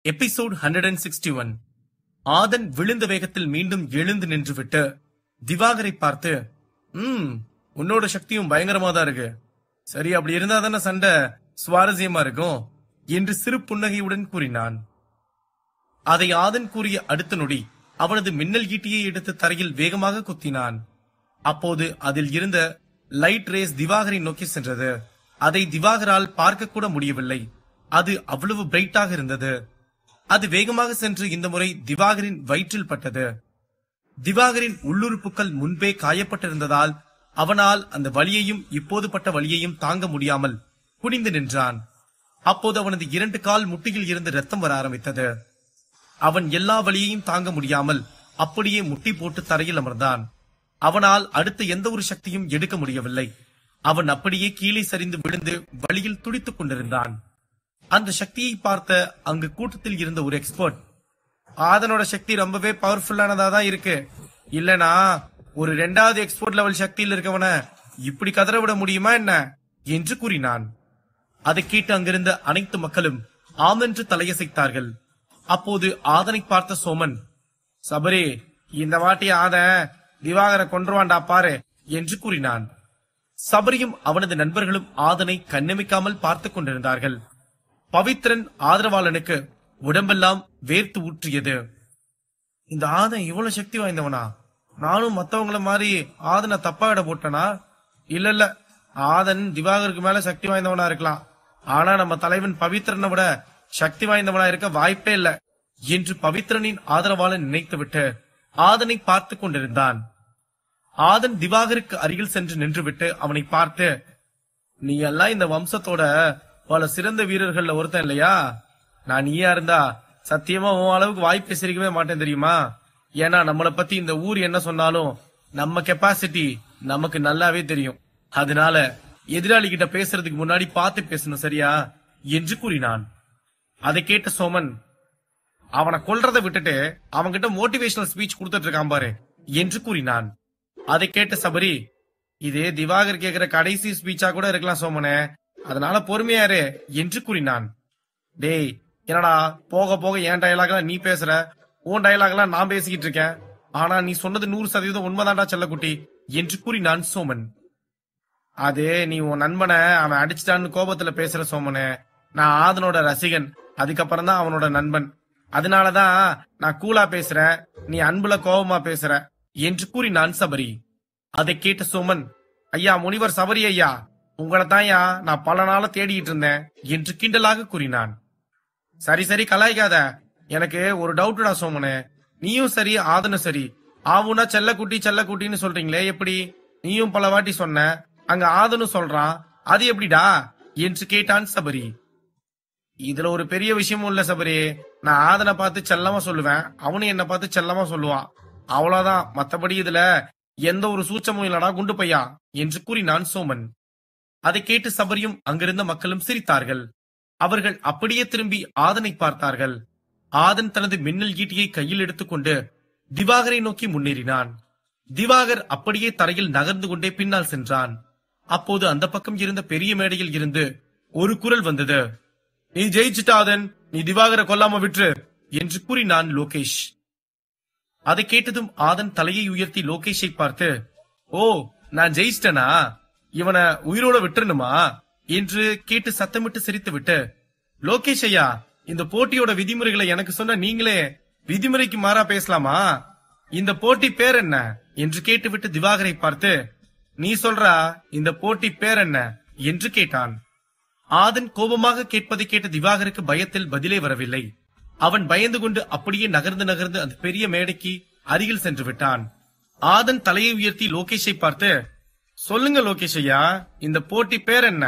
Episode 161. ஆதன் விழுந்த வேகத்தில் மீண்டும் எழுந்து நின்றுவிட்டு திவாகரை பார்த்து, உன்னோட சக்தியும் பயங்கரமா தான் இருக்கு. சரி, அப்படி இருந்தா தானே சண்டை சுவாரஸ்யமா இருக்கும் என்று சிறு புன்னகையுடன் கூறினான். அதை ஆதன் கூறிய அடுத்த நொடி அவனது மின்னல் ஈட்டியை எடுத்து தரையில் வேகமாக குத்தினான். அப்போது அதில் இருந்த லைட் ரேஸ் திவாகரை நோக்கி சென்றது. அதை திவாகரால் பார்க்க கூட முடியவில்லை. அது அவ்வளவு பிரைட்டாக இருந்தது. அது வேகமாக சென்று இந்த முறை திவாகரின் வயிற்றில் பட்டது. திவாகரின் உள்ளுறுப்புகள் முன்பே காயப்பட்டிருந்ததால் அவனால் அந்த வலியையும் இப்போது பட்ட வலியையும் தாங்க முடியாமல் குனிந்து நின்றான். அப்போது அவனது 2 கால் முட்டியில் இருந்து ரத்தம் வர ஆரம்பித்தது. அவன் எல்லா வலியையும் தாங்க முடியாமல் அப்படியே முட்டி போட்டு தரையில் அமர்ந்தான். அவனால் அடுத்த எந்த ஒரு சக்தியும் எடுக்க முடியவில்லை. அவன் அப்படியே கீழே சரிந்து விழுந்து வலியில் துடித்துக் கொண்டிருந்தான். அந்த சக்தியை பார்த்த அங்கு கூட்டத்தில் இருந்த ஒரு எக்ஸ்பர்ட், ஆதனோட சக்தி ரொம்பவே பவர்ஃபுல்லானதா தான் இருக்கு. இல்லனா ஒரு 2வது எக்ஸ்போர்ட் லெவல் சக்தியில் இருக்கவன இப்படி கதற விட முடியுமா என்ன என்று கூறினான். அதை கேட்டு அங்கிருந்த அனைத்து மக்களும் ஆமென்று தலையசைத்தார்கள். அப்போது ஆதனை பார்த்த சோமன், சபரி, இந்த வாட்டி ஆதன் திவாகரை கொன்றுவான்டா பாரு என்று கூறினான். சபரியும் அவனது நண்பர்களும் ஆதனை கண்ணமிக்காமல் பார்த்துக் கொண்டிருந்தார்கள். பவித்ரன் ஆதரவாளனுக்கு உடம்பெல்லாம் வேர்த்து ஊற்றியது. இந்த ஆதன் இவ்வளவு சக்தி வாய்ந்தவனா? நானும் மத்தவங்கள மாதிரி ஆதனை தப்பா இட போட்டனா? இல்ல, ஆதன் திவாகருக்கு மேல சக்தி வாய்ந்தவனா இருக்கலாம். ஆனா நம்ம தலைவன் பவித்ரனை விட சக்தி வாய்ந்தவனா இருக்க வாய்ப்பே இல்ல என்று பவித்ரனின் ஆதரவாளன் நினைத்துவிட்டு ஆதனை பார்த்து கொண்டிருந்தான். ஆதன் திவாகருக்கு அருகில் சென்று நின்றுவிட்டு அவனை பார்த்து, நீ எல்லாம் இந்த வம்சத்தோட பல சிறந்த வீரர்கள்ல ஒருத்தன் இல்லையா? நான் நீயா இருந்தா சத்தியமா உன் அளவுக்கு வாய்ப்பு சிரிக்கவே மாட்டேன் தெரியுமா? ஏன்னா நம்மளை பத்தி இந்த ஊர் என்ன சொன்னாலும் நம்ம கெப்பாசிட்டி நமக்கு நல்லாவே தெரியும். அதனால எதிராளி கிட்ட பேசுறதுக்கு முன்னாடி பார்த்து பேசணும், சரியா என்று கூறினான். அதை கேட்ட சோமன், அவனை கொல்றதை விட்டுட்டு அவன்கிட்ட மோட்டிவேஷனல் ஸ்பீச் கொடுத்துட்டு இருக்கான் பாரு என்று கூறினான். அதை கேட்ட சபரி, இதே திவாகர் கேக்குற கடைசி ஸ்பீச்சா கூட இருக்கலாம் சோமனே, அதனால பொறுமையாரு என்று கூறினான். டேய், என்னடா போக போக என் டயலாக்லாம் நீ பேசுற, உன் டயலாக்லாம் நான் பேசிக்கிட்டு இருக்கேன். ஆனா நீ சொன்னது 100% உண்மைதான்டா செல்லக்குட்டி என்று கூறினான் சோமன். அது நீ உன் நண்பனை அவன் அடிச்சிட்டான்னு கோபத்துல பேசுற சோமனே. நான் ஆதனோட ரசிகன், அதுக்கப்புறம் தான் அவனோட நண்பன். அதனாலதான் நான் கூலா பேசுறேன், நீ அன்புல கோபமா பேசுற என்று கூறினான் சபரி. அதை கேட்ட சோமன், ஐயா முனிவர் சபரி ஐயா, உங்களை தான்யா நான் பல நாள தேடிட்டு இருந்தேன் என்று கிண்டலாக கூறினான். சரி சரி கலாய்க்காத, எனக்கு ஒரு டவுட்டுடா சோமனே. நீயும் சரி ஆதனும் சரி ஆவுனா செல்லக்குட்டி செல்லக்குட்டின்னு சொல்றீங்களே, எப்படி? நீயும் பல வாட்டி சொன்ன, அங்க ஆதனும் சொல்றான், அது எப்படிடா என்று கேட்டான் சபரி. இதுல ஒரு பெரிய விஷயமும் இல்ல சபரி. நான் ஆதனை பார்த்து செல்லமா சொல்லுவேன், அவனு என்ன பார்த்து செல்லமா சொல்லுவான், அவ்வளவுதான். மத்தபடி இதுல எந்த ஒரு சூச்சமும் இல்லடா குண்டு பையா என்று கூறினான் சோமன். அதை கேட்டு சபரியும் அங்கிருந்த மக்களும் சிரித்தார்கள். அவர்கள் அப்படியே திரும்பி ஆதனை பார்த்தார்கள். ஆதன் தனது மின்னல் ஈட்டியை கையில் எடுத்துக்கொண்டு திவாகரை நோக்கி முன்னேறினான். திவாகர் அப்படியே தரையில் நகர்ந்து கொண்டே பின்னால் சென்றான். அப்போது அந்த பக்கம் இருந்த பெரிய மேடையில் இருந்து ஒரு குரல் வந்தது. நீ ஜெயிச்சுட்ட ஆதன், நீ திவாகரை கொல்லாம விட்டுரு என்று கூறினான் லோகேஷ். அதை கேட்டதும் ஆதன் தலையை உயர்த்தி லோகேஷை பார்த்து, ஓ, நான் ஜெயிச்சிட்டனா? இவனை உயிரோட விட்டுறணுமா என்று கேட்டு சத்தமிட்டு சிரித்துவிட்டு, லோகேஷ் ஐயா, இந்த போட்டியோட விதிமுறைகளை எனக்கு சொன்ன நீங்களே விதிமுறைக்கு மாறா பேசலாமா? இந்த போட்டி பேர் என்ன என்று கேட்டுவிட்டு திவாகரை பார்த்து, நீ சொல்றா, இந்த போட்டி பேர் என்ன என்று கேட்டான். ஆதன் கோபமாக கேட்பதை கேட்ட திவாகருக்கு பயத்தில் பதிலே வரவில்லை. அவன் பயந்து கொண்டு அப்படியே நகர்ந்து நகர்ந்து அந்த பெரிய மேடைக்கு அருகில் சென்று விட்டான். ஆதன் தலையை உயர்த்தி லோகேஷை பார்த்து, சொல்லுங்க லோகேஷ் ஐயா, இந்த போட்டி பேர் என்ன?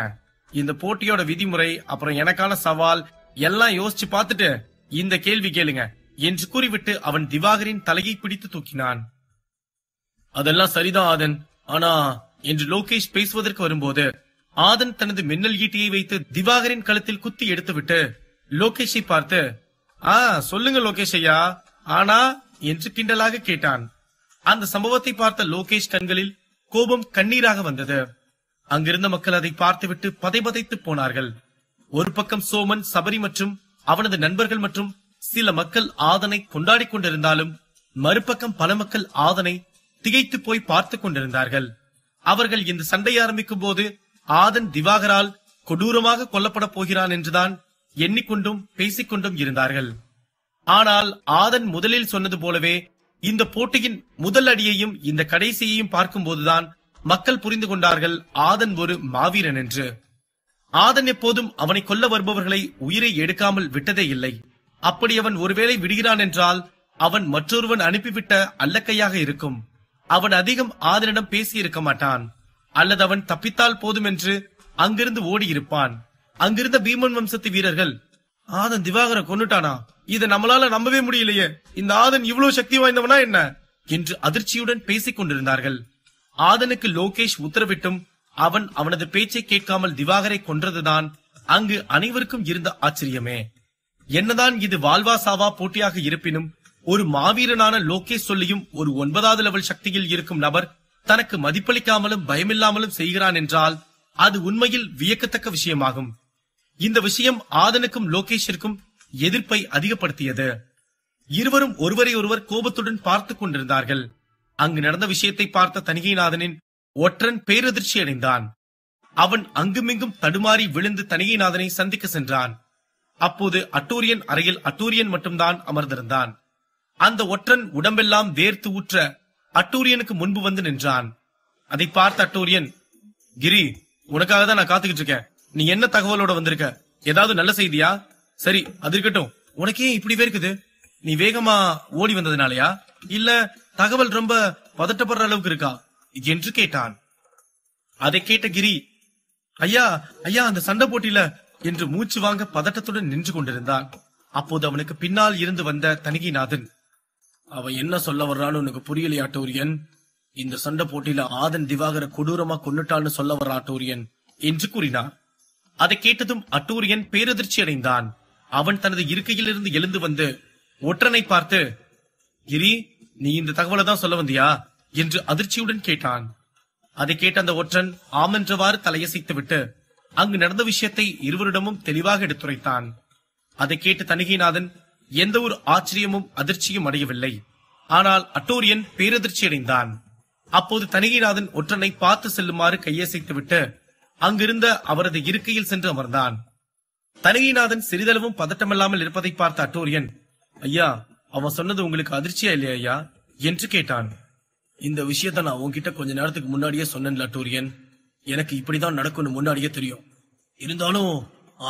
இந்த போட்டியோட விதிமுறை அப்புறம் எனக்கான சவால் எல்லாம் யோசிச்சு பார்த்துட்டு இந்த கேள்வி கேளுங்க என்று கூறிவிட்டு அவன் திவாகரின் தலையை பிடித்து தூக்கினான். அதெல்லாம் சரிதான் ஆதன், ஆனா என்று லோகேஷ் பேசுவதற்கு வரும்போது ஆதன் தனது மின்னல் ஈட்டியை வைத்து திவாகரின் கழுத்தில் குத்தி எடுத்துவிட்டு லோகேஷை பார்த்து, சொல்லுங்க லோகேஷ் ஐயா, ஆனா என்று கிண்டலாக கேட்டான். அந்த சம்பவத்தை பார்த்த லோகேஷ் கண்களில் கோபம் கண்ணீராக வந்தது. அங்கிருந்த மக்கள் அதை பார்த்துவிட்டு பதைபதைத்து போனார்கள். ஒரு பக்கம் சோமன், சபரி மற்றும் அவனது நண்பர்கள் மற்றும் சில மக்கள் ஆதனை கொண்டாடிக் கொண்டிருந்தாலும் மறுபக்கம் பல மக்கள் ஆதனை திகைத்து போய் பார்த்து கொண்டிருந்தார்கள். அவர்கள் இந்த சண்டை ஆரம்பிக்கும் போது ஆதன் திவாகரால் கொடூரமாக கொல்லப்பட போகிறான் என்றுதான் எண்ணிக்கொண்டும் பேசிக்கொண்டும் இருந்தார்கள். ஆனால் ஆதன் முதலில் சொன்னது போலவே இந்த போட்டியின் முதல் அடியையும் இந்த கடைசியையும் பார்க்கும்போதுதான் மக்கள் புரிந்து கொண்டார்கள் ஆதன் ஒரு மாவீரன் என்று. ஆதன் எப்போதும் அவனை கொல்ல வருபவர்களை உயிரை எடுக்காமல் விட்டதே இல்லை. அப்படி அவன் ஒருவேளை விடுகிறான் என்றால் அவன் மற்றொருவன் அனுப்பிவிட்ட அல்லக்கையாக இருக்கும். அவன் அதிகம் ஆதனிடம் பேசி இருக்க மாட்டான், அல்லது அவன் தப்பித்தால் போதும் என்று அங்கிருந்து ஓடி இருப்பான். அங்கிருந்த பீமன் வம்சத்து வீரர்கள், ஆதன் திவாகரை கொன்னுட்டானா? இதை நம்மளால நம்பவே முடியலையே, இந்த ஆதன் இவ்வளவு சக்தி வாய்ந்தவனா என்ன என்று அதிர்ச்சியுடன் பேசிக் கொண்டிருந்தார்கள். ஆதனுக்கு லோகேஷ் உத்தரவிட்டும் அவன் அவனது பேச்சை கேட்காமல் திவாகரை கொன்றதுதான் அங்கு அனைவருக்கும் இருந்த ஆச்சரியமே. என்னதான் இது வாழ்வா சாவா போட்டியாக இருப்பினும் ஒரு மாவீரனான லோகேஷ் சொல்லியும் ஒரு 9வது லெவல் சக்தியில் இருக்கும் நபர் தனக்கு மதிப்பளிக்காமலும் பயமில்லாமலும் செய்கிறான் என்றால் அது உண்மையில் வியக்கத்தக்க விஷயமாகும். இந்த விஷயம் ஆதனுக்கும் லோகேஷிற்கும் எதிர்ப்பை அதிகப்படுத்தியது. இருவரும் ஒருவரை ஒருவர் கோபத்துடன் பார்த்துக் கொண்டிருந்தார்கள். அங்கு நடந்த விஷயத்தை பார்த்த தணிகைநாதனின் ஒற்றன் பேரதிர்ச்சி அடைந்தான். அவன் அங்குமிங்கும் தடுமாறி விழுந்து தணிகைநாதனை சந்திக்க சென்றான். அப்போது அட்டூரியன் அறையில் அட்டூரியன் மட்டும்தான் அமர்ந்திருந்தான். அந்த ஒற்றன் உடம்பெல்லாம் வேர்த்து ஊற்ற அட்டூரியனுக்கு முன்பு வந்து நின்றான். அதை பார்த்த அட்டூரியன், கிரி, உனக்காக தான் நான் காத்துக்கிட்டு இருக்கேன். நீ என்ன தகவலோட வந்திருக்க? ஏதாவது நல்ல செய்தியா? சரி, அது இருக்கட்டும். உனக்கே இப்படி வேர்க்குது? நீ வேகமா ஓடி வந்ததுனாலயா, இல்ல தகவல் ரொம்ப பதட்டப்படுற அளவுக்கு இருக்கா என்று கேட்டான். அதை கேட்ட கிரி, ஐயா ஐயா, அந்த சண்டை போட்டியில என்று மூச்சு வாங்க பதட்டத்துடன் நின்று கொண்டிருந்தான். அப்போது அவனுக்கு பின்னால் இருந்து வந்த தணிகைநாதன், அவன் என்ன சொல்ல வர்றான்னு உனக்கு புரியலையா அட்டூரியன்? இந்த சண்டை போட்டியில ஆதன் திவாகர கொடூரமா கொன்னுட்டான்னு சொல்ல வர்ற அட்டூரியன் என்று கூறினார். அதை கேட்டதும் அட்டூரியன் பேரதிர்ச்சி அடைந்தான். அவன் தனது இருக்கையிலிருந்து எழுந்து வந்து ஒற்றனை பார்த்து, கிரி, நீ இந்த தகவலை தான் சொல்ல வந்தியா என்று அதிர்ச்சியுடன் கேட்டான். அதை கேட்ட அந்த ஒற்றன் ஆமென்றவாறு தலையசைத்து விட்டு அங்கு நடந்த விஷயத்தை இருவரிடமும் தெளிவாக எடுத்துரைத்தான். அதை கேட்டு தணிகைநாதன் எந்த ஒரு ஆச்சரியமும் அதிர்ச்சியும் அடையவில்லை. ஆனால் அட்டூரியன் பேரதிர்ச்சி அடைந்தான். அப்போது தணிகைநாதன் ஒற்றனை பார்த்து செல்லுமாறு கையசைத்து விட்டு அங்கிருந்த அவரது இருக்கையில் சென்று அமர்ந்தான். தணிகைநாதன் சிறிதளவும் பதட்டமில்லாமல் இருப்பதை பார்த்த அட்டூரியன், ஐயா, அவன் சொன்னது உங்களுக்கு அதிர்ச்சியா இல்லையா ஐயா என்று கேட்டான். இந்த விஷயத்த நான் உன்கிட்ட கொஞ்ச நேரத்துக்கு முன்னாடியே சொன்னேன்ல அட்டூரியன். எனக்கு இப்படிதான் நடக்கும்னு முன்னாடியே தெரியும். இருந்தாலும்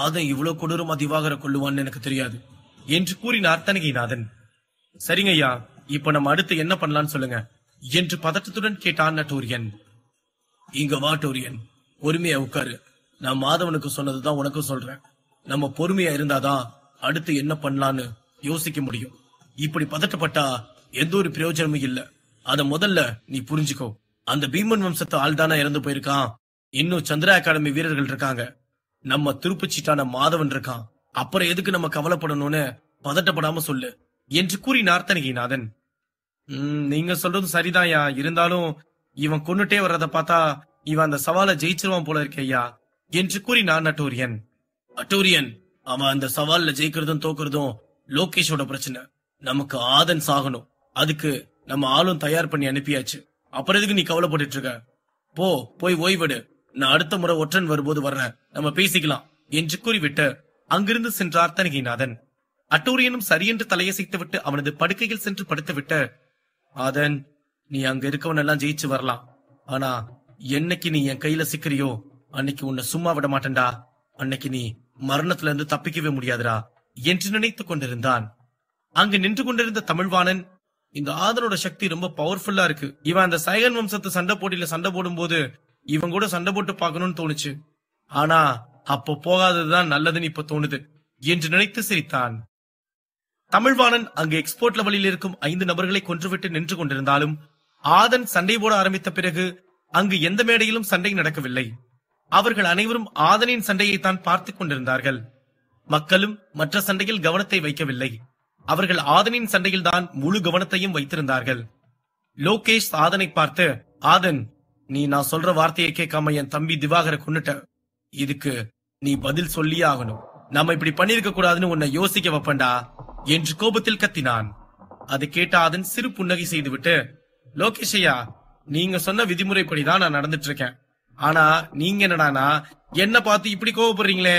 ஆதன் இவ்வளவு கொடூரமா திவாகர கொள்ளுவான்னு எனக்கு தெரியாது என்று கூறினார் தணிகைநாதன். சரிங்க ஐயா, இப்ப நம்ம அடுத்து என்ன பண்ணலாம்னு சொல்லுங்க என்று பதட்டத்துடன் கேட்டான் அட்டூரியன். இங்க வா அட்டூரியன், பொறுமையா உட்காரு. நான் மாதவனுக்கு சொன்னதுதான் உனக்கும் சொல்றேன். நம்ம பொறுமையா இருந்தாதான் அடுத்து என்ன பண்ணலான்னு யோசிக்க முடியும். இப்படி பதட்டப்பட்டா எந்த ஒரு பிரயோஜனமும் இல்ல. அத முதல்ல நீ புரிஞ்சுக்கோ. அந்த பீமன் வம்சத்து ஆள் தானே இறந்து போயிருக்கான். இன்னும் சந்திரா அகாடமி வீரர்கள் இருக்காங்க. நம்ம துருப்புச்சீட்டான மாதவன் இருக்கான். அப்புறம் எதுக்கு நம்ம கவலைப்படணும்னு பதட்டப்படாம சொல்லு என்று கூறினார் தணிகைநாதன். நீங்க சொல்றது சரிதான்யா. இருந்தாலும் இவன் கொன்னுட்டே வர்றத பார்த்தா இவன் அந்த சவாலை ஜெயிச்சிருவான் போல இருக்கையா என்று கூறினான் அட்டூரியன். அட்டூரியன், அவன் அந்த சவால்ல ஜெயிக்கிறதும் தோக்குறதும் லோகேஷோட பிரச்சனை. நமக்கு ஆதன் சாகணும். அதுக்கு நம்ம ஆளும் தயார் பண்ணி அனுப்பியாச்சு. அப்புறம் எதுக்கு நீ கவலைப்பட்டு இருக்க? போய் ஓய்வெடு. நான் அடுத்த முறை ஒற்றன் வரும்போது வர்றேன், நம்ம பேசிக்கலாம் என்று கூறிவிட்டு அங்கிருந்து சென்றார் தணிகைநாதன். அட்டூரியனும் சரியென்று தலையசைத்து விட்டு அவனது படுக்கையில் சென்று படுத்துவிட்டு, ஆதன், நீ அங்க இருக்கவன் எல்லாம் ஜெயிச்சு வரலாம். ஆனா என்னைக்கு நீ என் கையில சிக்கிறியோ அன்னைக்கு உன்னை சும்மா விட மாட்டேன்டா. அன்னைக்கு நீ மரணத்துல இருந்து தப்பிக்கவே முடியாதுடா என்று நினைத்துக் கொண்டிருந்தான். அங்கு நின்று கொண்டிருந்த தமிழ்வாணன், இந்த ஆதனோட சக்தி ரொம்ப பவர்ஃபுல்லா இருக்கு. இவன் அந்த சைகன் வம்சத்து சண்டை போட்டியில சண்டை போடும் போது இவன் கூட சண்டை போட்டு பார்க்கணும்னு தோணுச்சு. ஆனா அப்போ போகாததுதான் நல்லதுன்னு இப்ப தோணுது என்று நினைத்து சிரித்தான். தமிழ்வாணன் அங்கு எக்ஸ்போர்ட் லெவலில் இருக்கும் 5 நபர்களை கொன்றுவிட்டு நின்று கொண்டிருந்தாலும் ஆதன் சண்டை போட ஆரம்பித்த பிறகு அங்கு எந்த மேடையிலும் சண்டை நடக்கவில்லை. அவர்கள் அனைவரும் ஆதனின் சண்டையைத்தான் பார்த்துக் கொண்டிருந்தார்கள். மக்களும் மற்ற சண்டையில் கவனத்தை வைக்கவில்லை. அவர்கள் ஆதனின் சண்டையில் தான் முழு கவனத்தையும் வைத்திருந்தார்கள். லோகேஷ் ஆதனை பார்த்து, ஆதன், நீ நான் சொல்ற வார்த்தையை கேட்காம என் தம்பி திவாகரை கொன்னுட்ட. இதுக்கு நீ பதில் சொல்லியே ஆகணும். நாம இப்படி பண்ணிருக்க கூடாதுன்னு உன்னை யோசிக்க வைப்பண்டா என்று கோபத்தில் கத்தினான். அதை கேட்ட ஆதன் சிறு புன்னகை செய்துவிட்டு, லோகேஷ் ஐயா, நீங்க சொன்ன விதிமுறைப்படிதான் நான் நடந்துட்டு இருக்கேன். ஆனா நீங்க என்னடானா என்ன பார்த்து இப்படி கோபப்படுறீங்களே,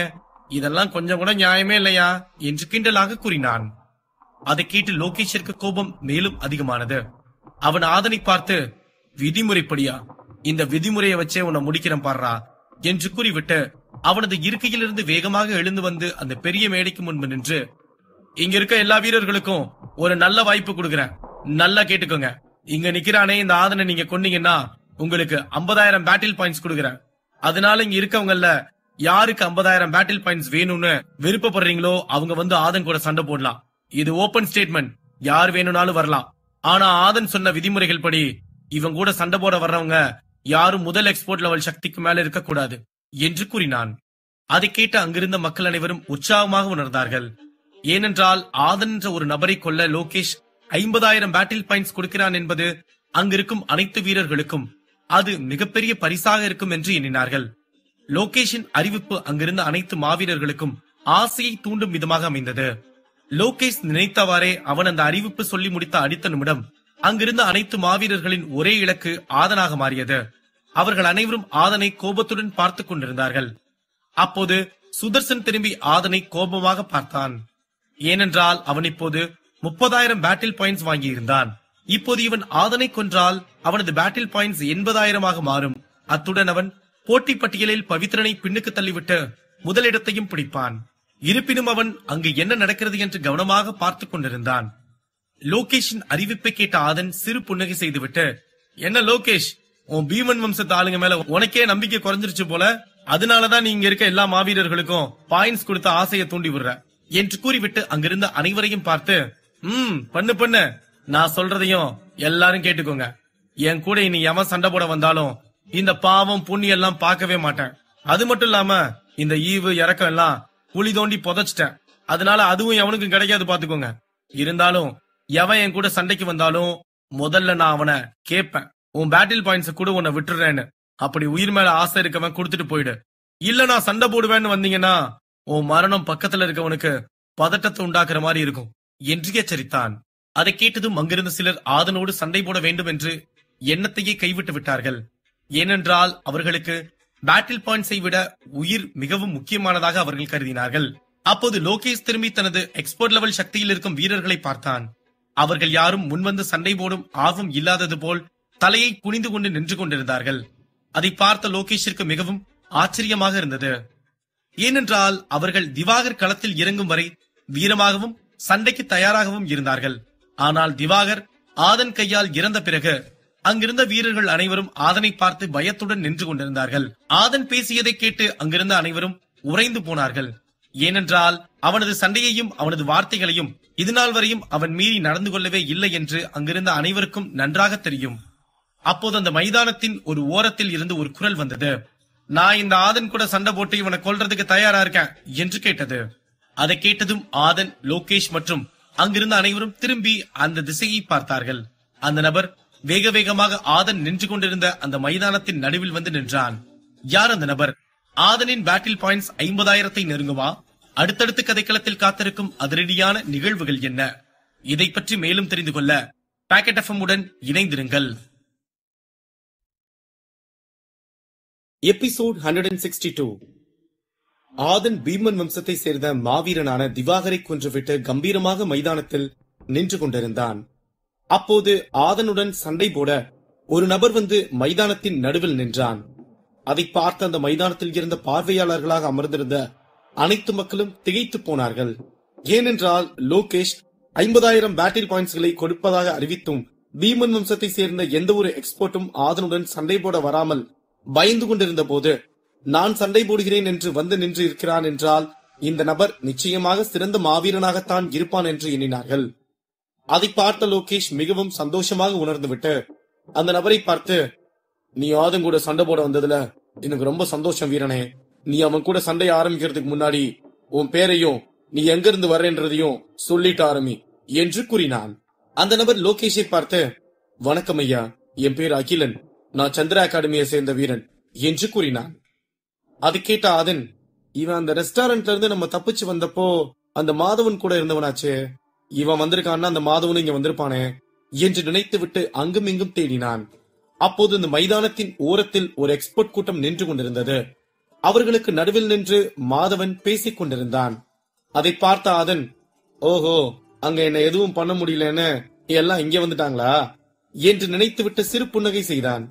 இதெல்லாம் கொஞ்சம் கூட நியாயமே இல்லையா என்று கிண்டலாக கூறினான். அதை கேட்டு லோகேஷிற்கு கோபம் மேலும் அதிகமானது. அவன் ஆதனை பார்த்து, விதிமுறைப்படியா? இந்த விதிமுறையை வச்சே உன்னை முடிக்கிறேன் பாடுறா என்று கூறிவிட்டு அவனது இருக்கையிலிருந்து வேகமாக எழுந்து வந்து அந்த பெரிய மேடைக்கு முன்பு நின்று, இங்க இருக்க எல்லா வீரர்களுக்கும் ஒரு நல்ல வாய்ப்பு கொடுக்கறேன், நல்லா கேட்டுக்கோங்க. இங்க நிக்கிறானே இந்த ஆதனை நீங்க கொன்னீங்கன்னா உங்களுக்கு 50,000 பேட்டில் பாயிண்ட்ஸ் கொடுக்கறேன். அதனால இங்க இருக்கவங்கல்ல யாருக்கு 50,000 பேட்டில் பாயிண்ட்ஸ் வேணும்னு விருப்பப்படுறீங்களோ அவங்க வந்து ஆதன் கூட சண்டை போடலாம். இது ஓபன் ஸ்டேட்மெண்ட், யார் வேணும்னாலும் வரலாம். ஆனா ஆதன் சொன்ன விதிமுறைகள் படி இவங்க கூட சண்டை போட வர்றவங்க யாரும் முதல் எக்ஸ்போர்ட் லெவல் சக்திக்கு மேல இருக்கக்கூடாது என்று கூறினான். அதை கேட்டு அங்கிருந்த மக்கள் அனைவரும் உற்சாகமாக உணர்ந்தார்கள். ஏனென்றால் ஆதன் என்ற ஒரு நபரை கொல்ல லோகேஷ் 50,000 பேட்டில் பாயிண்ட்ஸ் கொடுக்கிறான் என்பது அங்கிருக்கும் அனைத்து வீரர்களுக்கும் அது மிகப்பெரிய பரிசாக இருக்கும் என்று எண்ணினார்கள். லோகேஷின் அறிவிப்பு அங்கிருந்த அனைத்து மாவீரர்களுக்கும் ஆசையை தூண்டும் விதமாக அமைந்தது. லோகேஷ் நினைத்தவாறே அவன் அந்த அறிவிப்பு சொல்லி முடித்த அடுத்த நிமிடம் அங்கிருந்த அனைத்து மாவீரர்களின் ஒரே இலக்கு ஆதனாக மாறியது. அவர்கள் அனைவரும் ஆதனை கோபத்துடன் பார்த்துக் கொண்டிருந்தார்கள். அப்போது சுதர்சன் திரும்பி ஆதனை கோபமாக பார்த்தான். ஏனென்றால் அவன் இப்போது 30,000 பேட்டில் பாயிண்ட்ஸ் வாங்கியிருந்தான். இப்போது இவன் ஆதனை கொன்றால் அவனது பேட்டில் பாயிண்ட்ஸ் 80,000 மாறும். அத்துடன் அவன் போட்டி பட்டியலில் பவித்ரனை பின்னுக்கு தள்ளிவிட்டு முதலிடத்தையும் பிடிப்பான். இருப்பினும் அவன் அங்கு என்ன நடக்கிறது என்று கவனமாக பார்த்துக் கொண்டிருந்தான். லோகேஷின் அறிவிப்பை கேட்ட ஆதன் சிறு புன்னகை செய்துவிட்டு, என்ன லோகேஷ், உன் பீமன் வம்சத்து ஆளுங்க மேல உனக்கே நம்பிக்கை குறைஞ்சிருச்சு போல, அதனாலதான் நீ இங்க இருக்க எல்லா மாவீரர்களுக்கும் பாயிண்ட்ஸ் கொடுத்த ஆசையை தூண்டி விடுற என்று கூறிவிட்டு அங்கிருந்த அனைவரையும் பார்த்து, பண்ணு பண்ணு, நான் சொல்றதையும் எல்லாரும் கேட்டுக்கோங்க. என் கூட இனி எவன் சண்டை போட வந்தாலும் இந்த பாவம் புண்ணியம் எல்லாம் பார்க்கவே மாட்டேன். அது மட்டும் இல்லாம இந்த ஈவு இறக்கம் எல்லாம் குழி தோண்டி புதைச்சிட்டேன். அதனால அதுவும் எவனுக்கும் கிடைக்காது பாத்துக்கோங்க. இருந்தாலும் எவன் என் கூட சண்டைக்கு வந்தாலும் முதல்ல நான் அவனை கேட்பேன், உன் பேட்டில் பாயிண்ட்ஸ் கூட உன்னை விட்டுறேன்னு. அப்படி உயிர் மேல ஆசை இருக்கவன் கொடுத்துட்டு போயிடு. இல்ல நான் சண்டை போடுவேன்னு வந்தீங்கன்னா உன் மரணம் பக்கத்துல இருக்கவனுக்கு பதட்டத்தை உண்டாக்குற மாதிரி இருக்கும் என்று எச்சரித்தான். அதை கேட்டதும் அங்கிருந்த சிலர் ஆதனோடு சண்டை போட வேண்டும் என்று எண்ணத்தையே கைவிட்டு விட்டார்கள். ஏனென்றால் அவர்களுக்கு பேட்டில் பாயிண்ட்ஸை விட உயிர் மிகவும் முக்கியமானதாக அவர்கள் கருதினார்கள். அப்போது லோகேஷ் திரும்பி தனது எக்ஸ்போர்ட் லெவல் சக்தியில் இருக்கும் வீரர்களை பார்த்தான். அவர்கள் யாரும் முன்வந்து சண்டை போடும் ஆர்வம் இல்லாதது போல் தலையை குனிந்து கொண்டு நின்று கொண்டிருந்தார்கள். அதை பார்த்த லோகேஷிற்கு மிகவும் ஆச்சரியமாக இருந்தது. ஏனென்றால் அவர்கள் திவாகர் களத்தில் இறங்கும் வரை வீரமாகவும் சண்டைக்கு தயாராகவும் இருந்தார்கள். ஆனால் திவாகர் ஆதன் கையால் இறந்த பிறகு அங்கிருந்த வீரர்கள் அனைவரும் ஆதனை பார்த்து பயத்துடன் நின்று கொண்டிருந்தார்கள். ஆதன் பேசியதை கேட்டு அங்கிருந்த அனைவரும் உறைந்து போனார்கள். ஏனென்றால் அவனது சண்டையையும் அவனது வார்த்தைகளையும் இதுநாள் வரையும் அவன் மீறி நடந்து கொள்ளவே இல்லை என்று அங்கிருந்த அனைவருக்கும் நன்றாக தெரியும். அப்போது அந்த மைதானத்தின் ஒரு ஓரத்தில் இருந்து ஒரு குரல் வந்தது. நான் இந்த ஆதன் கூட சண்டை போட்டு இவனை கொல்றதுக்கு தயாரா இருக்கேன் என்று கேட்டது. அதை கேட்டதும் ஆதன், லோகேஷ் மற்றும் அங்கிருந்த அனைவரும் திரும்பி அந்த திசையை பார்த்தார்கள். அந்த நபர் வேக வேகமாக ஆதன் நின்று கொண்டிருந்த அந்த மைதானத்தின் நடுவில் வந்து நின்றான். யார் அந்த நபர்? ஆதனின் பேட்டில் பாயிண்ட்ஸ் 50,000 நெருங்குமா? அடுத்தடுத்து கதைக்களத்தில் காத்திருக்கும் அதிரடியான நிகழ்வுகள் என்ன? இதை பற்றி மேலும் தெரிந்து கொள்ள பாக்கெட் எஃப்எம் உடன் இணைந்திருங்கள். எபிசோட் 162. ஆதன் பீமன் வம்சத்தை சேர்ந்த மாவீரனான திவாகரை கொன்றுவிட்டு கம்பீரமாக மைதானத்தில் நின்று கொண்டிருந்தான். அப்போது ஆதனுடன் சண்டை போட ஒரு நபர் வந்து மைதானத்தின் நடுவில் நின்றான். அதை பார்த்த அந்த மைதானத்தில் இருந்த பார்வையாளர்களாக அமர்ந்திருந்த அனைத்து மக்களும் திகைத்து போனார்கள். ஏனென்றால் லோகேஷ் 50,000 பேட்டில் பாயிண்ட்ஸ்களை கொடுப்பதாக அறிவித்தும் பீமன் வம்சத்தை சேர்ந்த எந்த ஒரு எக்ஸ்போர்ட்டும் ஆதனுடன் சண்டை போட வராமல் பயந்து கொண்டிருந்த போது, நான் சண்டை போடுகிறேன் என்று வந்து நின்று இருக்கிறான் என்றால் இந்த நபர் நிச்சயமாக சிறந்த மாவீரனாகத்தான் இருப்பான் என்று எண்ணினார்கள். அதை பார்த்த லோகேஷ் மிகவும் சந்தோஷமாக உணர்ந்துவிட்டு அந்த நபரை பார்த்து, நீ ஆதன் கூட சண்டை போட வந்ததுல எனக்கு ரொம்ப சந்தோஷம் வீரனே. நீ அவன் கூட சண்டை ஆரம்பிக்கிறதுக்கு முன்னாடி உன் பேரையும் நீ எங்கிருந்து வர்றேன்றதையும் சொல்லிட்டு ஆரம்பி என்று கூறினான். அந்த நபர் லோகேஷை பார்த்து, வணக்கம் ஐயா, என் பேர் அகிலன், நான் சந்திரா அகாடமியை சேர்ந்த வீரன் என்று கூறினான். அது கேட்ட ஆதன், இவன் அந்த ரெஸ்டாரண்ட்ல இருந்து நம்ம தப்பிச்சு வந்தப்போ அந்த மாதவன் கூட இருந்தவனாச்சே, இவன் வந்திருக்கான்னா அந்த மாதவனும் இங்க வந்திருப்பானே என்று நினைத்துவிட்டு அங்கும் இங்கும் தேடினான். அப்போது இந்த மைதானத்தின் ஓரத்தில் ஒரு எக்ஸ்பர்ட் கூட்டம் நின்று கொண்டிருந்தது. அவர்களுக்கு நடுவில் நின்று மாதவன் பேசிக் கொண்டிருந்தான். அதை பார்த்த ஆதன், ஓஹோ, அங்க என்ன எதுவும் பண்ண முடியலன்னு எல்லாம் இங்க வந்துட்டாங்களா என்று நினைத்துவிட்டு சிறு புன்னகை செய்தான்.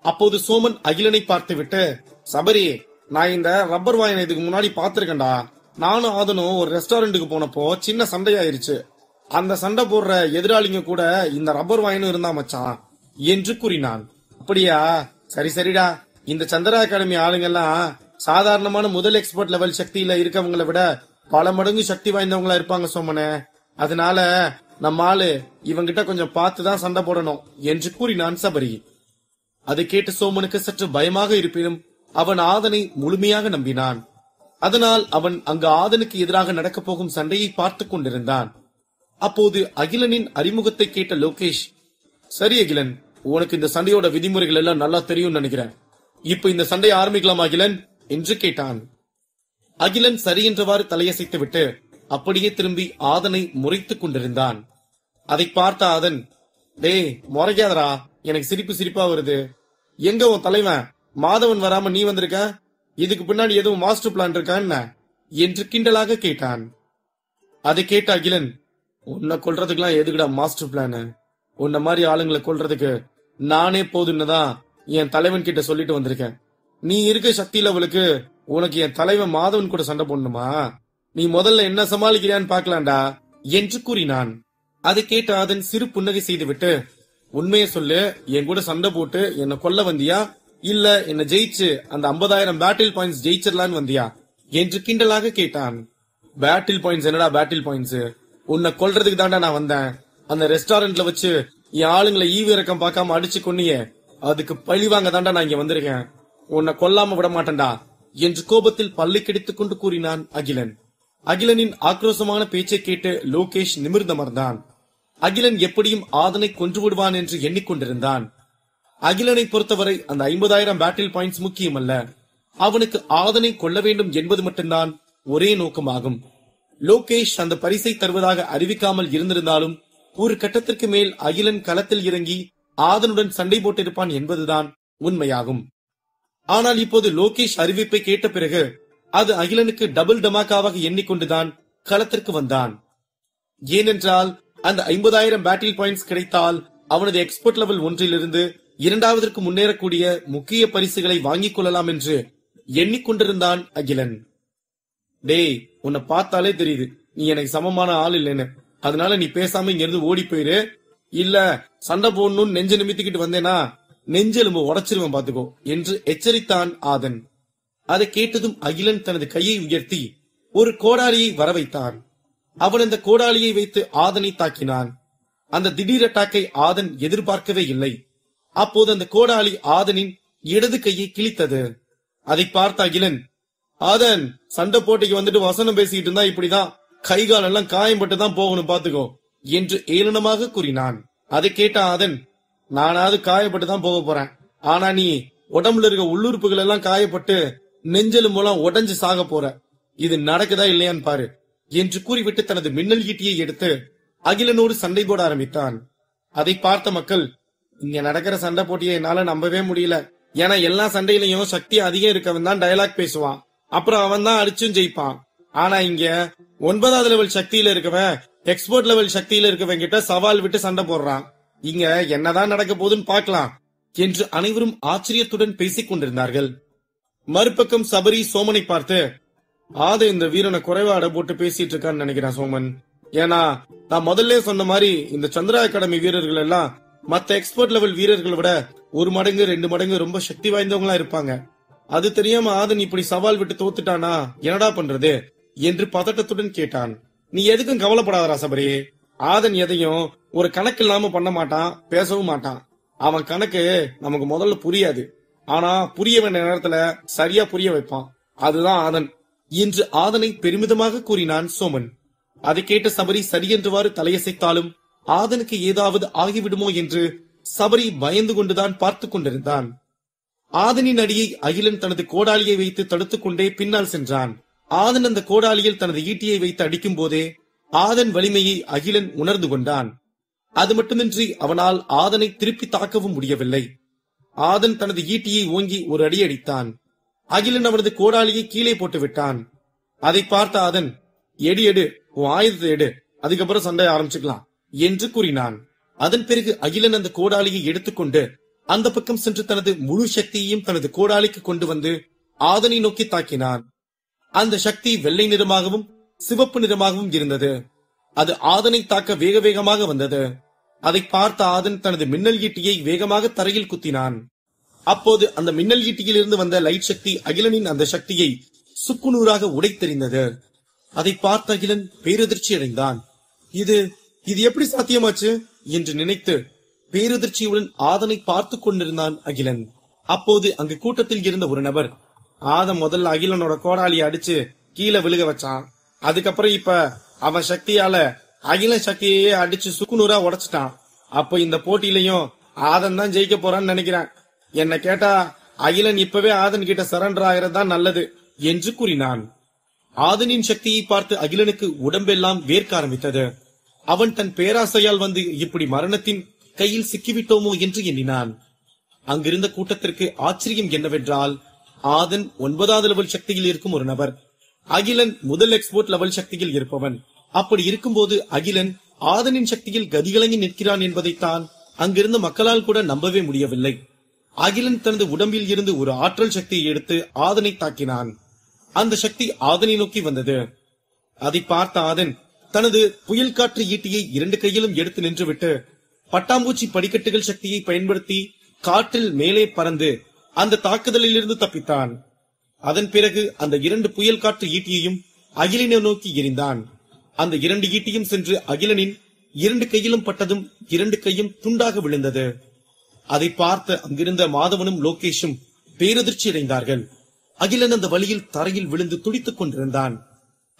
அப்போது சோமன் அகிலனை பார்த்துவிட்டு, சபரி, நான் இந்த ரப்பர் வாயனை இதுக்கு முன்னாடி பாத்திருக்கேன்டா. நானும் ஆதனும் ஒரு ரெஸ்டாரண்ட்டுக்கு போனப்போ சின்ன சண்டையாயிருச்சு. அந்த சண்டை போடுற எதிராளிங்க கூட இந்த ரப்பர் வாயனும் இருந்தா மச்சான் என்று கூறினான். அப்படியா, சரி சரிடா. இந்த சந்திரா அகாடமி ஆளுங்கெல்லாம் சாதாரணமான முதல் எக்ஸ்பர்ட் லெவல் சக்தியில இருக்கவங்களை விட பல மடங்கு சக்தி வாய்ந்தவங்களா இருப்பாங்க சோமனே. அதனால நம்ம ஆளு இவங்கிட்ட கொஞ்சம் பார்த்துதான் சண்டை போடணும் என்று கூறினான் சபரி. அதை கேட்டு சோமனுக்கு சற்று பயமாக இருப்பினும் அவன் ஆதனை முழுமையாக நம்பினான். அதனால் அவன் அங்கு ஆதனுக்கு எதிராக நடக்கப் போகும் சண்டையை பார்த்து கொண்டிருந்தான். அப்போது அகிலனின் அறிமுகத்தை கேட்ட லோகேஷ், சரி அகிலன், உனக்கு இந்த சண்டையோட விதிமுறைகள் எல்லாம் நல்லா தெரியும் நினைக்கிறேன். இப்ப இந்த சண்டையை ஆரம்பிக்கலாமா அகிலன் என்று கேட்டான். அகிலன் சரி என்றவாறு தலையசைத்து விட்டு அப்படியே திரும்பி ஆதனை முறைத்துக் கொண்டிருந்தான். அதை பார்த்த ஆதன், டேய் முறைக்காதரா, எனக்கு சிரிப்பு சிரிப்பா வருது. எங்க உன் தலைவன் மாதவன் வராம நீ வந்திருக்க? இதுக்கு பின்னாடி எதுவும் மாஸ்டர் பிளான் இருக்கா என்ன என்று கிண்டலாக கேட்டான். அதை கேட்ட அகிலன், உன்னை கொல்றதுக்கெல்லாம் எதுக்குடா மாஸ்டர் பிளான்? உன்ன மாதிரி ஆளுங்களை கொல்றதுக்கு நானே போதுன்னுதான் என் தலைவன் கிட்ட சொல்லிட்டு வந்திருக்கேன். நீ இருக்க சக்தி லெவலுக்கு உனக்கு என் தலைவன் மாதவன் கூட சண்டை போடணுமா? நீ முதல்ல என்ன சமாளிக்கிறான்னு பாக்கலாம்டா என்று கூறினான். அதை கேட்ட ஆதன் சிறு புன்னகை செய்துவிட்டு, உண்மையை சொல்லு, என் கூட சண்டை போட்டு என்ன கொல்ல வந்தியா, இல்ல என்ன ஜெயிச்சு அந்த 50,000 பேட்டில் பாயிண்ட்ஸ் ஜெயிச்சிடலான்னு வந்தியா என்று கிண்டலாக கேட்டான். பேட்டில் பாயிண்ட்ஸ் என்னடா பேட்டில் பாயிண்ட்ஸ்? உன்னை கொல்றதுக்கு தாண்டா நான் வந்தேன். அந்த ரெஸ்டாரண்ட்ல வச்சு என் ஆளுங்களை ஈவிரக்கம் பார்க்காம அடிச்சு கொன்னியே, அதுக்கு பழிவாங்க தாண்டா நான் இங்க வந்திருக்கேன். உன்னை கொல்லாம விட மாட்டேன்டா என்று கோபத்தில் பல்லை கடித்துக் கொண்டு கூறினான் அகிலன். அகிலனின் ஆக்ரோஷமான பேச்சை கேட்டு லோகேஷ் நிமிர்ந்தமர்ந்தான். அகிலன் எப்படியும் ஆதனை கொன்று விடுவான் என்று எண்ணிக்கொண்டிருந்தான். அகிலனை பொறுத்தவரை அந்த 50,000 பேட்டில் பாயிண்ட்ஸ் முக்கியமல்ல, அவனுக்கு ஆதனை கொள்ள வேண்டும் என்பது மட்டும்தான் ஒரே நோக்கமாகும். லோகேஷ் அந்த பரிசை தருவதாக அறிவிக்காமல் இருந்திருந்தாலும் ஒரு கட்டத்திற்கு மேல் அகிலன் களத்தில் இறங்கி ஆதனுடன் சண்டை போட்டிருப்பான் என்பதுதான் உண்மையாகும். ஆனால் இப்போது லோகேஷ் அறிவிப்பை கேட்ட பிறகு அது அகிலனுக்கு டபுள் டமாக்காவாக எண்ணிக்கொண்டுதான் களத்திற்கு வந்தான். ஏனென்றால் அந்த 50,000 பேட்டில் பாயிண்ட்ஸ் கிடைத்தால் அவனது எக்ஸ்பர்ட் லெவல் 1 இரண்டாவதற்கு முன்னேறக்கூடிய முக்கிய பரிசுகளை வாங்கிக் கொள்ளலாம் என்று எண்ணிக்கொண்டிருந்தான் அகிலன். டேய், உன்னை பார்த்தாலே தெரியுது நீ எனக்கு சமமான ஆள் இல்லைன்னு. அதனால நீ பேசாம இங்க இருந்து ஓடி போயிரு. இல்ல சண்டை போடணும்னு நெஞ்ச நிமித்திக்கிட்டு வந்தேனா நெஞ்செலும்பு உடைச்சிருவன் பாத்துக்கோ என்று எச்சரித்தான் ஆதன். அதை கேட்டதும் அகிலன் தனது கையை உயர்த்தி ஒரு கோடாலியை வர வைத்தான். அவன் அந்த கோடாலியை வைத்து ஆதனை தாக்கினான். அந்த திடீர் அட்டாக்கை ஆதன் எதிர்பார்க்கவே இல்லை. அப்போது அந்த கோடாலி ஆதனின் இடது கையை கிழித்தது. அதை பார்த்த அகிலன், ஆதன், சண்டை போட்டிக்கு வந்துட்டு வசனம் பேசிட்டு இருந்தா இப்படிதான் கைகால் எல்லாம் காயம்பட்டுதான் போகணும் பாத்துக்கோ என்று ஏளனமாக கூறினான். அதை கேட்ட ஆதன், நானாவது காயப்பட்டுதான் போக போறேன், ஆனா நீ உடம்புல இருக்க உள்ளுறுப்புகள் எல்லாம் காயப்பட்டு நெஞ்சலும் மூலம் உடஞ்சு சாக போற, இது நடக்குதா இல்லையான்னு பாரு என்று கூறிவிட்டு தனது மின்னல் ஈட்டியை எடுத்து அகிலனோடு சண்டை போட ஆரம்பித்தான். அதை பார்த்த மக்கள், இங்க நடக்கிற சண்டை போட்டியை என்னால நம்பவே முடியல. ஏன்னா எல்லா சண்டையிலையும் சக்தி அதிகம் இருக்கவன் தான் டயலாக் பேசுவான், அப்புறம் அவன் தான் அடிச்சும் ஜெயிப்பான். ஆனா இங்க 9வது லெவல் சக்தியில இருக்கவன் எக்ஸ்போர்ட் லெவல் சக்தியில இருக்கவன் கிட்ட சவால் விட்டு சண்டை போடுறான். இங்க என்னதான் நடக்க போகுதுன்னு பார்க்கலாம் என்று அனைவரும் ஆச்சரியத்துடன் பேசிக் கொண்டிருந்தார்கள். மறுபக்கம் சபரி சோமனை பார்த்து, இந்த வீரனை குறைவா அடை போட்டு பேசிட்டு இருக்கான்னு நினைக்கிறேன் சோமன். ஏன்னா நான் முதல்ல சொன்ன மாதிரி இந்த சந்திரா அகாடமி வீரர்கள் எல்லாம் மத்த எக்ஸ்பர்ட் லெவல் வீரர்களை விட 1 மடங்கு 2 மடங்கு ரொம்ப சக்தி வாய்ந்தவங்களா இருப்பாங்க. அது தெரியாம ஆதன் இப்படி சவால் விட்டு தோத்துட்டானா என்னடா பண்றது என்று பதட்டத்துடன் கேட்டான். நீ எதுக்கும் கவலைப்படாதரா சபரி, ஆதன் எதையும் ஒரு கணக்கு இல்லாம பண்ண மாட்டான், பேசவும் மாட்டான். அவன் கணக்கு நமக்கு முதல்ல புரியாது, ஆனா புரிய வேண்டிய நேரத்துல சரியா புரிய வைப்பான், அதுதான் ஆதன் என்று ஆதனை பெருமிதமாக கூறினான் சோமன். அதை கேட்ட சபரி சரியென்றவாறு தலையசைத்தாலும் ஆதனுக்கு ஏதாவது ஆகிவிடுமோ என்று சபரி பயந்து கொண்டுதான் பார்த்து கொண்டிருந்தான். ஆதனின் அடியை அகிலன் தனது கோடாலியை வைத்து தடுத்துக் கொண்டே பின்னால் சென்றான். ஆதன் அந்த கோடாலியில் தனது ஈட்டியை வைத்து அடிக்கும் போதே ஆதன் வலிமையை அகிலன் உணர்ந்து கொண்டான். அது மட்டுமின்றி அவனால் ஆதனை திருப்பி தாக்கவும் முடியவில்லை. ஆதன் தனது ஈட்டியை ஓங்கி ஒரு அடி அடித்தான். அகிலன் அவனது கோடாலியை கீழே போட்டு விட்டான். அதை பார்த்த ஆதன், எடு எடு, உன் ஆயுதத்தை எடு, அதுக்கப்புறம் சண்டை ஆரம்பிச்சுக்கலாம் என்று கூறினான். அதன் பிறகு அகிலன் அந்த கோடாலியை எடுத்துக்கொண்டு அந்த பக்கம் சென்று தனது முழு சக்தியையும் தனது கோடாலிக்கு கொண்டு வந்து ஆதனை நோக்கி தாக்கினான். அந்த சக்தி வெள்ளை நிறமாகவும் சிவப்பு நிறமாகவும் இருந்தது. அது ஆதனை தாக்க வேக வேகமாக வந்தது. அதை பார்த்த ஆதன் தனது மின்னல் ஈட்டியை வேகமாக தரையில் குத்தினான். அப்போது அந்த மின்னல் ஈட்டியில் இருந்து வந்த லைட் சக்தி அகிலனின் அந்த சக்தியை சுக்குநூறாக உடைத்தெறிந்தது. அதை பார்த்த அகிலன் பேரதிர்ச்சி அடைந்தான். இது எப்படி சாத்தியமாச்சு என்று நினைத்து பேரதிர்ச்சியுடன் ஆதனை பார்த்து கொண்டிருந்தான் அகிலன். அப்போது அங்கு கூட்டத்தில் இருந்த ஒரு நபர், ஆதன் முதல்ல அகிலனோட கோடாலியை அடிச்சு கீழே விழுக வச்சான். அதுக்கப்புறம் இப்ப அவன் சக்தியால அகிலன் சக்தியே அடிச்சு சுக்குநூறா உடைச்சிட்டான். அப்ப இந்த போட்டியிலையும் ஆதன் தான் ஜெயிக்க போறான்னு நினைக்கிறேன். என்ன கேட்டா அகிலன் இப்பவே ஆதன் கிட்ட சரண்டர் ஆகிறதுதான் நல்லது என்று கூறினான். ஆதனின் சக்தியை பார்த்து அகிலனுக்கு உடம்பெல்லாம் வேர்க்க ஆரம்பித்தது. அவன் தன் பேராசையால் வந்து இப்படி மரணத்தின் கையில் சிக்கிவிட்டோமோ என்று எண்ணினான். அங்கிருந்த கூட்டத்திற்கு ஆச்சரியம் என்னவென்றால், ஆதன் 9வது லெவல் சக்தியில் இருக்கும் ஒரு நபர், அகிலன் முதல் எக்ஸ்போர்ட் லெவல் சக்தியில் இருப்பவன். அப்படி இருக்கும்போது அகிலன் ஆதனின் சக்தியில் கதிகலங்கி நிற்கிறான் என்பதைத்தான் அங்கிருந்த மக்களால் கூட நம்பவே முடியவில்லை. அகிலன் தனது உடம்பில் இருந்து ஒரு ஆற்றல் சக்தியை எடுத்து ஆதனை தாக்கினான். அந்த சக்தி ஆதனை நோக்கி வந்தது. அதை பார்த்த ஆதன் தனது புயல் காற்று ஈட்டியை 2 கையிலும் எடுத்து நின்றுவிட்டு பட்டாம்பூச்சி படிக்கட்டுகள் சக்தியை பயன்படுத்தி காற்றில் மேலே பறந்து அந்த தாக்குதலில் இருந்து தப்பித்தான். அதன் பிறகு அந்த 2 புயல் காற்று ஈட்டியையும் அகிலனை நோக்கி எறிந்தான். அந்த 2 ஈட்டியும் சென்று அகிலனின் 2 கையிலும் பட்டதும் 2 கையும் துண்டாக விழுந்தது. அதை பார்த்த அங்கிருந்த மாதவனும் லோகேஷும் பேரதிர்ச்சி அடைந்தார்கள். அகிலன் அந்த வழியில் தரையில் விழுந்து துடித்துக் கொண்டிருந்தான்.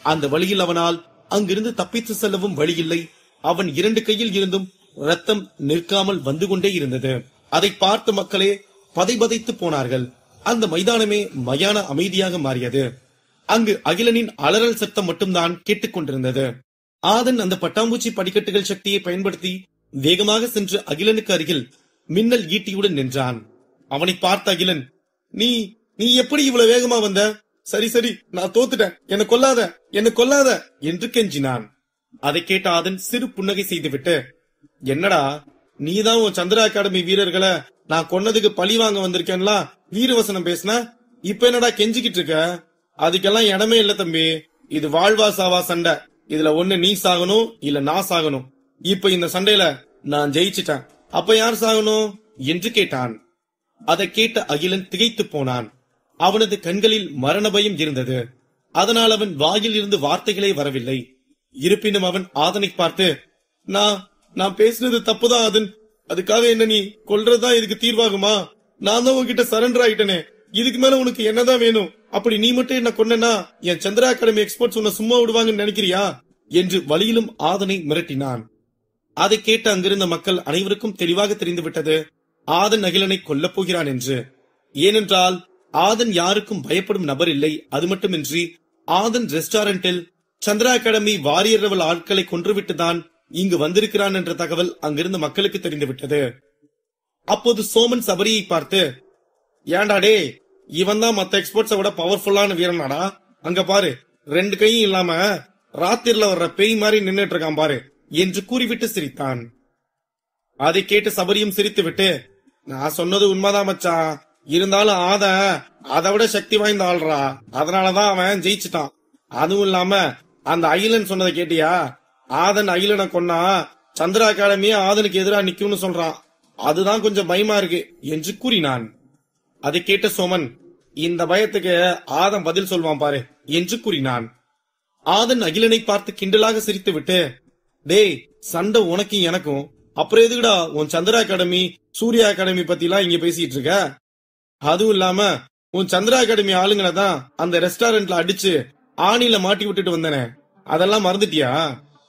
அந்த வழியில் அவனால் அங்கிருந்து தப்பித்து செல்லவும் வழியில்லை. அவன் 2 கையில் இருந்தும் ரத்தம் நிற்காமல் வந்து கொண்டே இருந்தது. அதை பார்த்த மக்களே பதைபதைத்து போனார்கள். அந்த மைதானமே மயான அமைதியாக மாறியது. அங்கு அகிலனின் அலறல் சத்தம் மட்டும்தான் கேட்டுக்கொண்டிருந்தது. ஆதன் அந்த பட்டாம்பூச்சி படிக்கட்டுகள் சக்தியை பயன்படுத்தி வேகமாக சென்று அகிலனுக்கு அருகில் மின்னல் ஈட்டியுடன் நின்றான். அவனை பார்த்த அகிலன், நீ எப்படி இவ்வளவு வேகமா வந்த? சரி சரி, நான் தோத்துட்டேன், என்ன கொல்லாத என்று கெஞ்சினான். அதை கேட்ட ஆதன் சிறு புன்னகை செய்துவிட்டு, என்னடா நீதான் உன் சந்திரா அகாடமி வீரர்களை நான் கொன்னதுக்கு பழி வாங்க வந்திருக்கேன்ல வீரவசனம் பேசின, இப்ப என்னடா கெஞ்சிக்கிட்டு இருக்க? அதுக்கெல்லாம் இடமே இல்ல தம்பி. இது வாழ்வா சாவா சண்டை. இதுல ஒண்ணு நீ சாகணும், இல்ல நான் சாகணும். இப்ப இந்த சண்டையில நான் ஜெயிச்சிட்டேன், அப்ப யார் சாகணும் என்று கேட்டான். அதை கேட்ட அகிலன் திகைத்து போனான். அவனது கண்களில் மரண பயம் இருந்தது. அதனால் அவன் வாயில் இருந்து வார்த்தைகளே வரவில்லை. இருப்பினும் அவன் ஆதனை பார்த்து, நான் பேசுனது தப்புதான் ஆதன், அதுக்காக என்ன நீ கொல்றதுதான் இதுக்கு தீர்வாகுமா? நான் தான் உன்கிட்ட சரண்டர் ஆயிட்டனே, இதுக்கு மேல உனக்கு என்னதான் வேணும்? அப்படி நீ மட்டும் என்ன கொன்னா என் சந்திரா அகாடமி எக்ஸ்பர்ட்ஸ் உன்னை சும்மா விடுவாங்கன்னு நினைக்கிறியா என்று வழியிலும் ஆதனை மிரட்டினான். அதை கேட்டு அங்கிருந்த மக்கள் அனைவருக்கும் தெளிவாக தெரிந்துவிட்டது ஆதன் அகிலனை கொல்லப் போகிறான் என்று. ஏனென்றால் ஆதன் யாருக்கும் பயப்படும் நபர் இல்லை. அது மட்டுமின்றி ஆதன் ரெஸ்டாரண்டில் சந்திரா அகாடமி வாரியர் லெவல் ஆட்களை கொன்றுவிட்டுதான் இங்கு வந்திருக்கிறான் என்ற தகவல் அங்கிருந்த மக்களுக்கு தெரிந்துவிட்டது. அப்போது சோமன் சபரியை பார்த்து, ஏண்டா டே, இவன் தான் மத்த எக்ஸ்பர்ட்ஸை விட பவர்ஃபுல்லான வீரனாடா. அங்க பாரு, 2 கையும் இல்லாம ராத்திரில வர்ற பேய் மாதிரி நின்னுட்டு இருக்கான் பாரு என்று கூறிவிட்டு சிரித்தான். அதை கேட்டு சபரியும் சிரித்து விட்டு, நான் சொன்னது உண்மைதான் மச்சான், இருந்தாலும் அதை விட சக்தி வாய்ந்த ஆள்றா, அதனாலதான் அவன் ஜெயிச்சுட்டான். அதுவும் இல்லாம அந்த அகிலன் சொன்னதை கேட்டியா? ஆதன் அகிலனை கொன்னா சந்திரா அகாடமியே ஆதனுக்கு எதிராக நிக்கும்னு சொல்றான், அதுதான் கொஞ்சம் பயமா இருக்கு என்று கூறினான். அதை கேட்ட சோமன், இந்த பயத்துக்கு ஆதன் பதில் சொல்வான் பாரு என்று கூறினான். ஆதன் அகிலனை பார்த்து கிண்டலாக சிரித்து விட்டு, டேய், சண்டை உனக்கும் எனக்கும், அப்புறம் எதுக்குடா உன் சந்திரா அகாடமி சூர்யா அகாடமி பத்தி எல்லாம் இங்க பேசிட்டு இருக்க? அதுவும் இல்லாம உன் சந்திரா அகாடமி ஆளுங்களை தான் அந்த ரெஸ்டாரண்ட்ல அடிச்சு ஆணில மாட்டி விட்டுட்டு வந்தனே, அதெல்லாம் மறந்துட்டியா?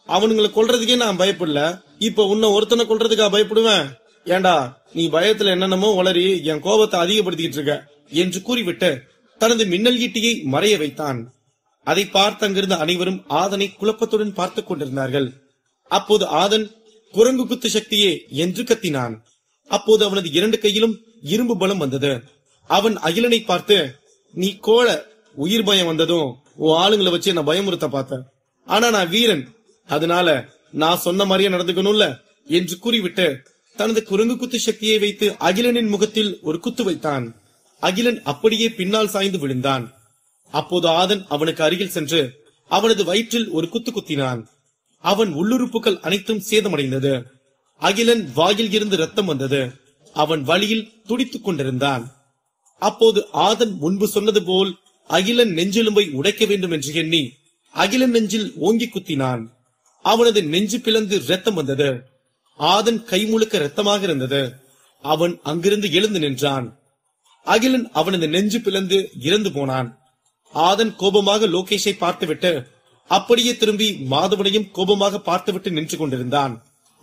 அவனுங்களை கொல்றதுக்கே நான் பயப்படல, இப்ப உன்னை ஒருத்தனை கொல்றதுக்கா பயப்படுவேன்? ஏண்டா, நீ பயத்துல என்னென்னமோ உளறி என் கோபத்தை அதிகப்படுத்திக்கிட்டு இருக்க என்று கூறிவிட்டு தனது மின்னல் ஈட்டியை மறைய வைத்தான். அதை பார்த்து அங்கிருந்த அனைவரும் ஆதனை குழப்பத்துடன் பார்த்துக் கொண்டிருந்தார்கள். அப்போது ஆதன், குரங்கு குத்து சக்தியே என்று கத்தினான். அப்போது அவனது 2 கையிலும் இரும்பு பலம் வந்தது. அவன் அகிலனை பார்த்து, நீ கோழ, உயிர் பயம் வந்ததும் உன் ஆளுங்களை வச்சு நான் பயமுறுத்த பார்த்தேன். ஆனா நான் வீரன், அதனால நான் சொன்ன மாதிரியே நடந்துக்கணும்ல என்று கூறிவிட்டு தனது குரங்கு குத்து சக்தியை வைத்து அகிலனின் முகத்தில் ஒரு குத்து வைத்தான். அகிலன் அப்படியே பின்னால் சாய்ந்து விழுந்தான். அப்போது ஆதன் அவனுக்கு அருகில் சென்று அவனது வயிற்றில் ஒரு குத்து குத்தினான். அவன் உள்ளுறுப்புகள் அனைத்தும் சேதமடைந்தது. அகிலன் வாயில் இருந்து ரத்தம் வந்தது. அவன் வலியில் துடித்துக் கொண்டிருந்தான். அப்போது ஆதன் முன்பு சொன்னது போல் அகிலன் நெஞ்செலும்பை உடைக்க வேண்டும் என்று எண்ணி அகிலன் நெஞ்சில் ஓங்கி குத்தினான். அவனது நெஞ்சு பிளந்து ரத்தம் வந்தது. ஆதன் கை முழுக்க ரத்தமாக இருந்தது. அவன் அங்கிருந்து எழுந்து நின்றான். அகிலன் அவனது நெஞ்சு பிளந்து இறந்து போனான். ஆதன் கோபமாக லோகேஷை பார்த்துவிட்டு அப்படியே திரும்பி மாதவனையும் கோபமாக பார்த்துவிட்டு நின்று கொண்டிருந்தான்.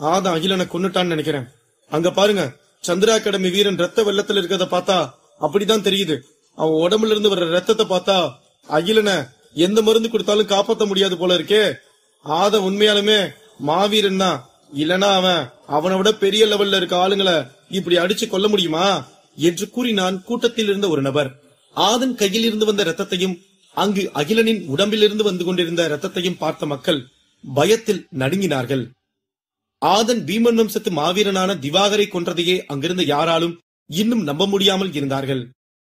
ஆதன் அகிலனை கொன்னுட்டான்னு நினைக்கிறேன். அங்க பாருங்க, சந்திரா அகாடமி வீரன் ரத்த வெள்ளத்துல இருக்கிறத பார்த்தா அப்படிதான் தெரியுது. அவன் உடம்புல இருந்து வர்ற ரத்தத்தை பார்த்தா அகிலனை எந்த மருந்து கொடுத்தாலும் காப்பாற்ற முடியாது போல இருக்கே. ஆதன் உண்மையாலுமே மாவீரன் தான். இல்லனா அவனை விட பெரிய லெவல்ல இருக்க ஆளுங்களை இப்படி அடிச்சு கொல்ல முடியுமா என்று கூறினான் கூட்டத்தில் இருந்த ஒரு நபர். ஆதன் கையில் இருந்து வந்த ரத்தத்தையும் அங்கு அகிலனின் உடம்பிலிருந்து வந்து கொண்டிருந்த ரத்தத்தையும் பார்த்த மக்கள் பயத்தில் நடுங்கினார்கள். ஆதன் பீமன் வம்சத்து மாவீரனான திவாகரை கொன்றதையே அங்கிருந்த யாராலும் இன்னும் நம்ப முடியாமல் இருந்தார்கள்.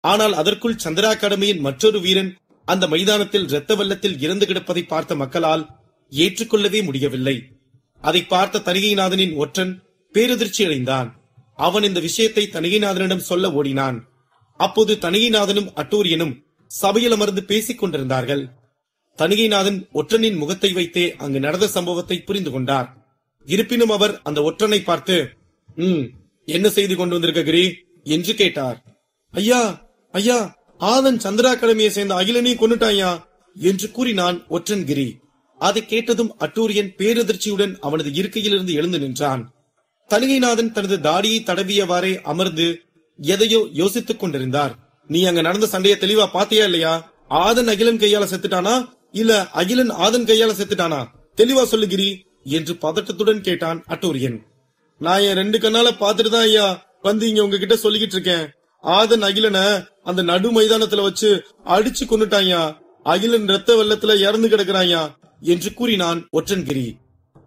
ஆனால் அதற்குள் சந்திரா அகாடமியின் மற்றொரு வீரன் அந்த மைதானத்தில் இரத்த வெள்ளத்தில் இறந்து கிடப்பதை பார்த்த மக்களால் ஏற்றுக்கொள்ளவே முடியவில்லை. அதை பார்த்த தணிகைநாதனின் ஒற்றன் பேரதிர்ச்சி அடைந்தான். அவன் இந்த விஷயத்தை தணிகைநாதனிடம் சொல்ல ஓடினான். அப்போது தணிகைநாதனும் அட்டூரியனும் சபையில் அமர்ந்து பேசிக் கொண்டிருந்தார்கள். தணிகைநாதன் ஒற்றனின் முகத்தை வைத்தே அங்கு நடந்த சம்பவத்தை புரிந்து கொண்டார். இருப்பினும் அவர் அந்த ஒற்றனை பார்த்து, என்ன செய்தி கொண்டு வந்திருக்க கிரி என்று கேட்டார். ஐயா ஐயா, ஆதன் சந்திரா அகாடமியை சேர்ந்த அகிலனை கொன்னுட்டாயா என்று கூறினான் ஒற்றன் கிரி. அதை கேட்டதும் அட்டூரியன் பேரதிர்ச்சியுடன் அவனது இருக்கையிலிருந்து எழுந்து நின்றான். தணிகைநாதன் தனது தாடியை தடவியவாறே அமர்ந்து எதையோ யோசித்துக் கொண்டிருந்தார். நீ அங்க நடந்த சண்டையை தெளிவா பாத்தியா இல்லையா? ஆதன் அகிலன் கையால செத்துட்டானா இல்ல அகிலன் ஆதன் கையால செத்துட்டானா? தெளிவா சொல்லுகிரி என்று பதட்டத்துடன் கேட்டான் அட்டூரியன். நான் என் 2 கண்ணால பாத்துட்டு தான் ஐயா வந்து இங்க உங்ககிட்ட சொல்லிக்கிட்டு இருக்கேன். ஆதன் அகிலனை அந்த நடு மைதானத்துல வச்சு அடிச்சு கொன்னுட்டாயா. அகிலன் ரத்த வெள்ளத்துல இறந்து கிடக்குறாயா என்று கூறினான் ஒற்றன்கிரி.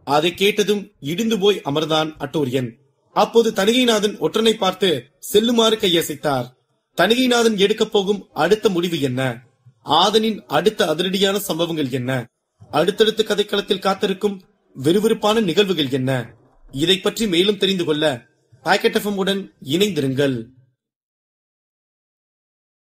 அதை கேட்டதும் இடிந்து போய் அமர்ந்தான் அட்டூரியன். அப்போது தணிகைநாதன் ஒற்றனை பார்த்து செல்லுமாறு கையசைத்தார். தணிகைநாதன் எடுக்கப் போகும் அடுத்த முடிவு என்ன? ஆதனின் அடுத்த அதிரடியான சம்பவங்கள் என்ன? அடுத்தடுத்த கதைக்களத்தில் காத்திருக்கும் விறுவிறுப்பான நிகழ்வுகள் என்ன? இதை பற்றி மேலும் தெரிந்து கொள்ள பாக்கெட் FM உடன் இணைந்திருங்கள்.